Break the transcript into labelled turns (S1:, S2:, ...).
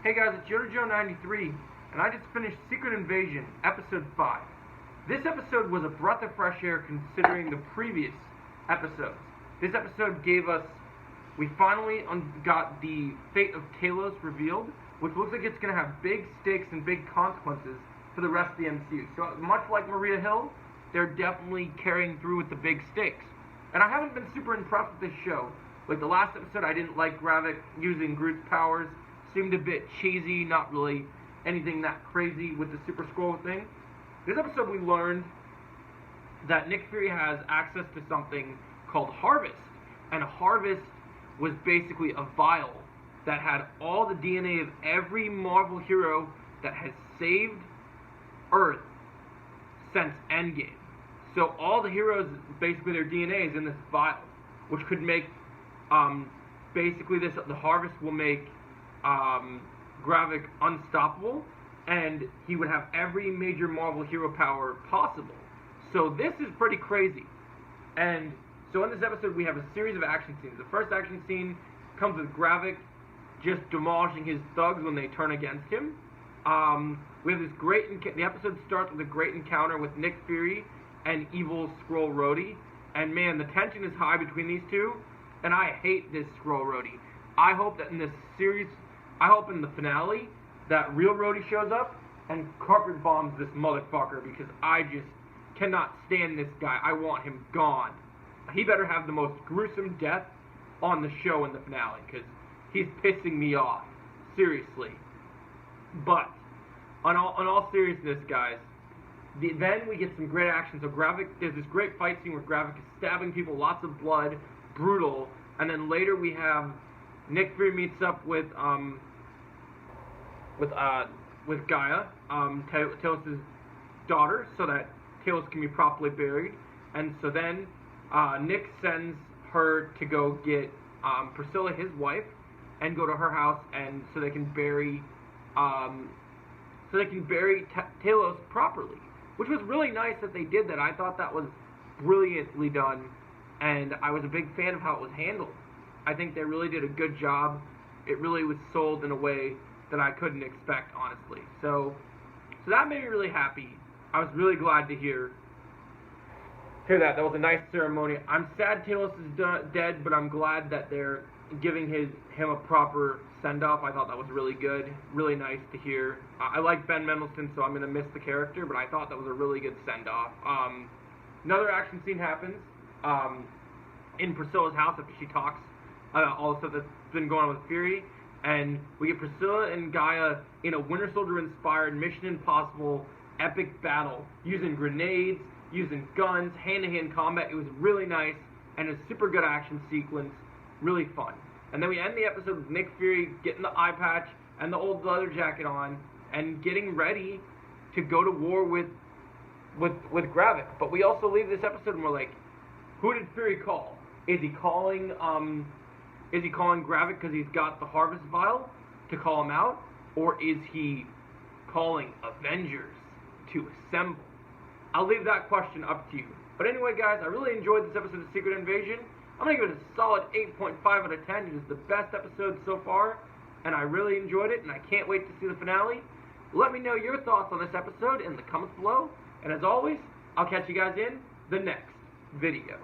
S1: Hey guys, it's YodaJoe93, and I just finished Secret Invasion, Episode 5. This episode was a breath of fresh air considering the previous episodes. This episode gave us, we finally got the fate of Talos revealed, which looks like it's going to have big stakes and big consequences for the rest of the MCU. So much like Maria Hill, they're definitely carrying through with the big stakes. And I haven't been super impressed with this show. Like the last episode, I didn't like Gravik using Groot's powers. Seemed a bit cheesy, not really anything that crazy with the Super Skrull thing. This episode we learned that Nick Fury has access to something called Harvest. And Harvest was basically a vial that had all the DNA of every Marvel hero that has saved Earth since Endgame. So all the heroes, basically their DNA is in this vial, which could make, basically the Harvest will make Gravik unstoppable, and he would have every major Marvel hero power possible. So this is pretty crazy. And so in this episode we have a series of action scenes. The first action scene comes with Gravik just demolishing his thugs when they turn against him. We have this the episode starts with a great encounter with Nick Fury and evil Skrull Rhodey. And man, the tension is high between these two, and I hate this Skrull Rhodey. I hope that in this series, I hope in the finale, that real Rhodey shows up and carpet bombs this motherfucker, because I just cannot stand this guy. I want him gone. He better have the most gruesome death on the show in the finale, because he's pissing me off. Seriously. But, on all seriousness, guys, then we get some great action. So Gravik, there's this great fight scene where Gravik is stabbing people, lots of blood, brutal, and then later we have Nick Fury meets up with Gaia, Talos' daughter, so that Talos can be properly buried. And so then Nick sends her to go get Priscilla, his wife, and go to her house, and so they can bury Talos properly, which was really nice that they did that. I thought that was brilliantly done, and I was a big fan of how it was handled. I think they really did a good job. It really was sold in a way that I couldn't expect, honestly. So that made me really happy. I was really glad to hear that. That was a nice ceremony. I'm sad Talos is dead, but I'm glad that they're giving him a proper send-off. I thought that was really good, really nice to hear. I like Ben Mendelsohn, so I'm going to miss the character, but I thought that was a really good send-off. Another action scene happens in Priscilla's house after she talks all the stuff that's been going on with Fury, and we get Priscilla and Gaia in a Winter Soldier-inspired Mission Impossible epic battle, using grenades, using guns, hand-to-hand combat. It was really nice, and a super good action sequence, really fun. And then we end the episode with Nick Fury getting the eye patch and the old leather jacket on, and getting ready to go to war with Gravik. But we also leave this episode and we're like, who did Fury call? Is he calling Gravik because he's got the Harvest Vial to call him out? Or is he calling Avengers to assemble? I'll leave that question up to you. But anyway, guys, I really enjoyed this episode of Secret Invasion. I'm going to give it a solid 8.5 out of 10. It is the best episode so far, and I really enjoyed it, and I can't wait to see the finale. Let me know your thoughts on this episode in the comments below. And as always, I'll catch you guys in the next video.